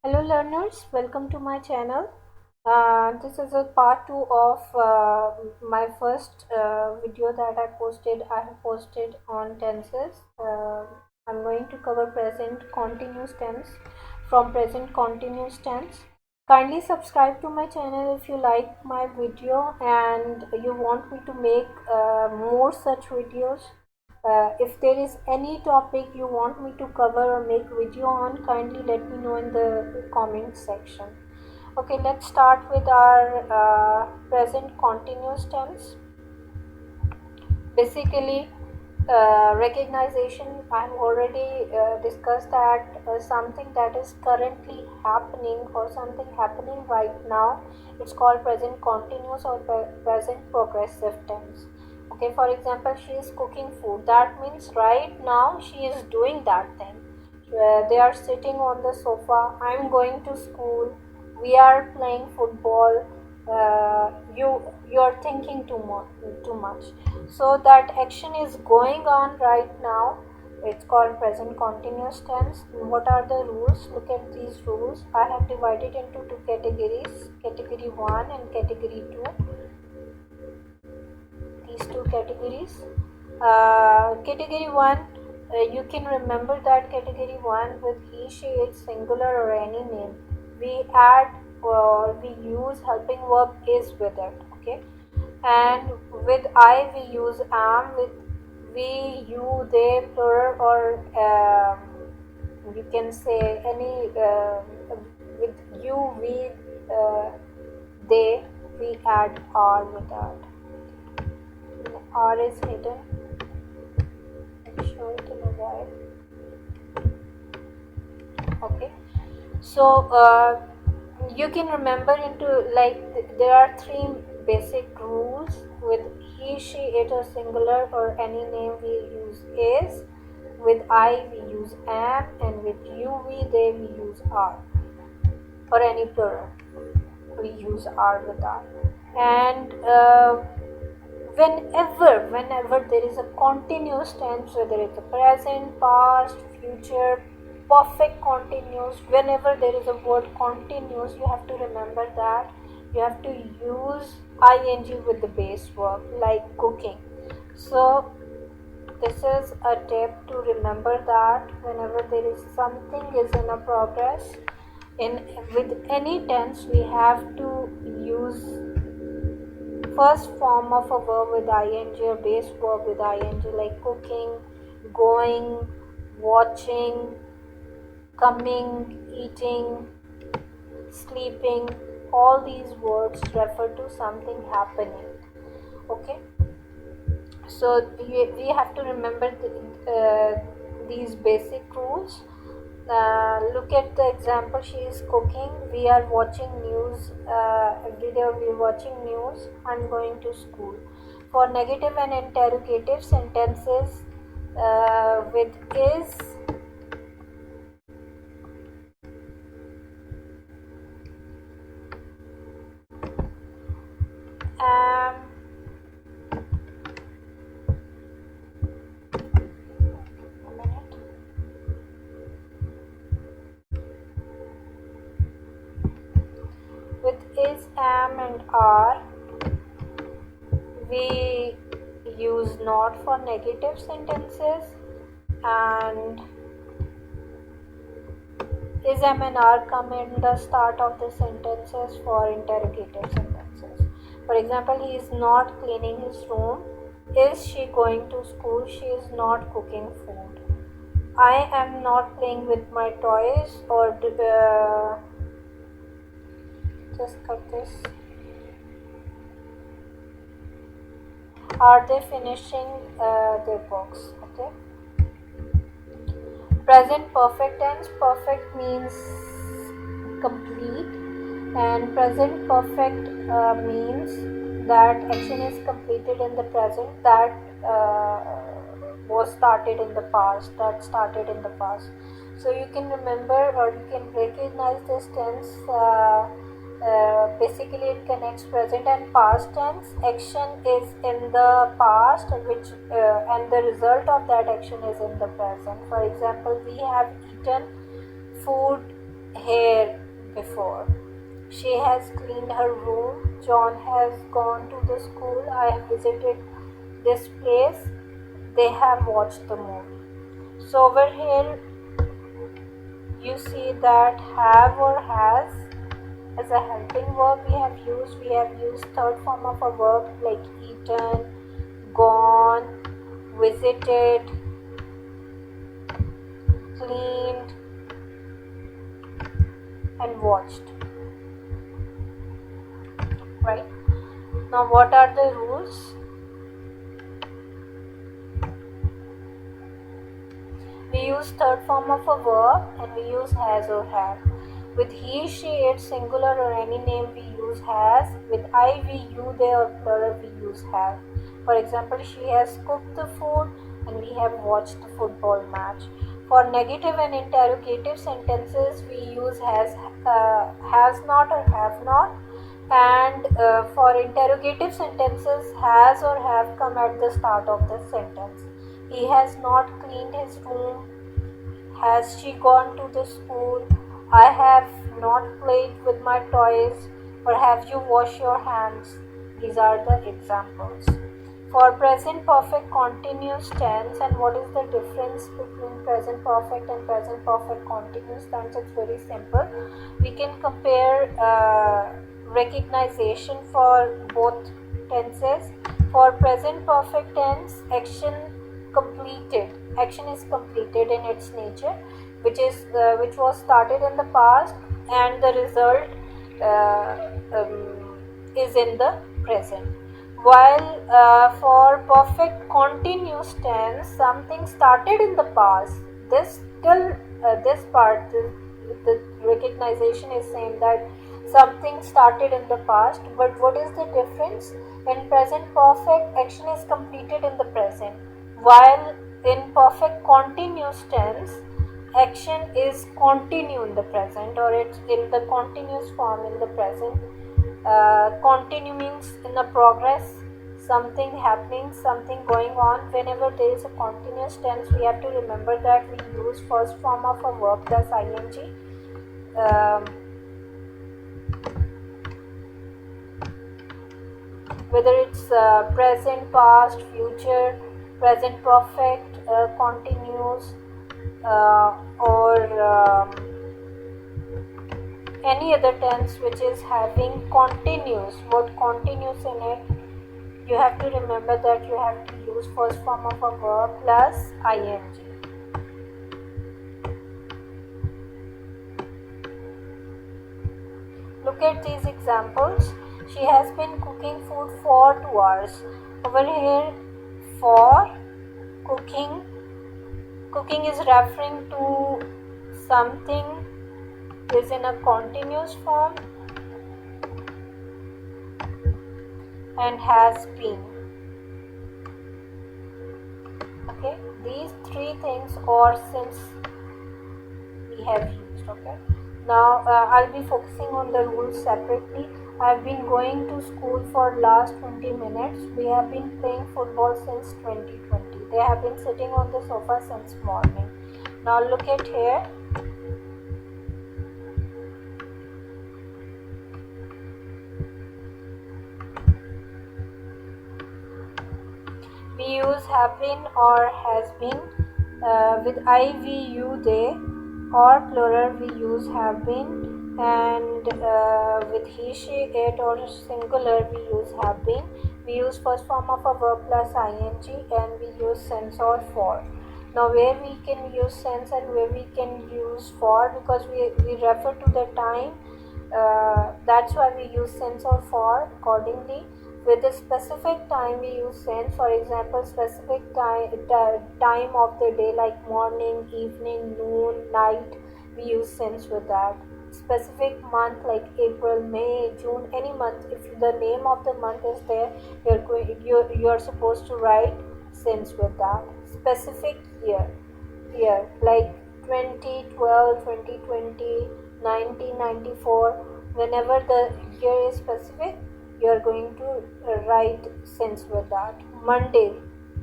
Hello learners, welcome to my channel. This is a part 2 of my first video that I have posted on tenses. I'm going to cover present continuous tense from present continuous tense. Kindly subscribe to my channel if you like my video and you want me to make more such videos. If there is any topic you want me to cover or make video on, kindly let me know in the comment section. Okay, let's start with our present continuous tense. Basically, recognition, I've already discussed that something that is currently happening or something happening right now, it's called present continuous or present progressive tense. Okay, for example, she is cooking food, that means right now she is doing that thing. They are sitting on the sofa, I'm going to school, we are playing football. You're thinking too much, so that action is going on right now. It's called present continuous tense. What are the rules? Look at these rules. I have divided into two categories, category 1 and category 2. These two categories. Category 1, you can remember that category 1 with he, she, it's singular or any name. We add or we use helping verb is with it. Okay, and with I we use am, with we, you, they, plural, or you can say any with you, we, they, we add are with that. R is hidden. I'll show it in a while. Okay, so you can remember into like there are three basic rules. With he, she, it is singular or any name we use is. With I we use am, and with you, we, they we use are, or any plural we use are with that. And whenever there is a continuous tense, whether it's a present, past, future, perfect continuous, whenever there is a word continuous, you have to remember that you have to use ing with the base verb, like cooking. So this is a tip to remember that whenever there is something is in a progress in with any tense, we have to use first form of a verb with ing or base verb with ing, like cooking, going, watching, coming, eating, sleeping. All these words refer to something happening. Okay, so we have to remember these basic rules. Look at the example, she is cooking, we are watching news, every day we are watching news, I'm going to school. For negative and interrogative sentences, with is, am, a minute. With is, am and are, we use not for negative sentences, and is, am and are come in the start of the sentences for interrogative sentences. For example, he is not cleaning his room. Is she going to school? She is not cooking food. I am not playing with my toys, or just cut this. Are they finishing their books? Okay. Present perfect tense. Perfect means complete, and present perfect means that action is completed in the present, that was started in the past, so you can remember or you can recognize this tense. Basically it connects present and past tense. Action is in the past, which and the result of that action is in the present. For example, we have eaten food here before. She has cleaned her room. John has gone to the school. I have visited this place. They have watched the movie. So over here you see that have or has as a helping verb we have used third form of a verb like eaten, gone, visited, cleaned, and watched. Right? Now what are the rules? We use third form of a verb and we use has or have. With he, she, it, singular or any name we use has. With I, we, you, they or plural we use have. For example, she has cooked the food and we have watched the football match. For negative and interrogative sentences we use has not or have not. And for interrogative sentences has or have come at the start of the sentence. He has not cleaned his room. Has she gone to the school? I have not played with my toys. Or have you washed your hands? These are the examples. For present perfect continuous tense, and what is the difference between present perfect and present perfect continuous tense? It's very simple. We can compare recognition for both tenses. For present perfect tense, action is completed in its nature, which was started in the past, and the result is in the present. While for perfect continuous tense, something started in the past. This part, the recognition is saying that something started in the past. But what is the difference? In present perfect, action is completed in the present, while in perfect continuous tense, action is continue in the present, or it's in the continuous form in the present. Continue means in the progress, something happening, something going on. Whenever there is a continuous tense, we have to remember that we use first form of a verb plus ing. Um, whether it's present, past, future, present perfect, continuous, or any other tense which is having continuous, what continuous in it, you have to remember that you have to use first form of a verb plus ing. Look at these examples. She has been cooking food for 2 hours. Over here, for cooking is referring to something is in a continuous form and has been. Okay, these three things or since we have used. Okay, now I'll be focusing on the rules separately. I've been going to school for last 20 minutes. We have been playing football since 2020. They have been sitting on the sofa since morning. Now look at here. We use have been or has been. With I, we, you, they, or plural we use have been, and with he, she, it, or singular we use have been. We use first form of a verb plus ing, and we use since or for. Now where we can use since and where we can use for, because we refer to the time, that's why we use since or for accordingly. With a specific time we use since. For example, specific time of the day like morning, evening, noon, night, we use since with that. Specific month like April, May, June, any month, if the name of the month is there, you're supposed to write since with that. Specific year like 2012, 2020, 1994, whenever the year is specific, you are going to write since with that. Monday,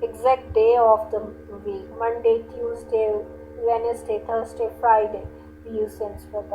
exact day of the week. Monday, Tuesday, Wednesday, Thursday, Friday, we use since with that.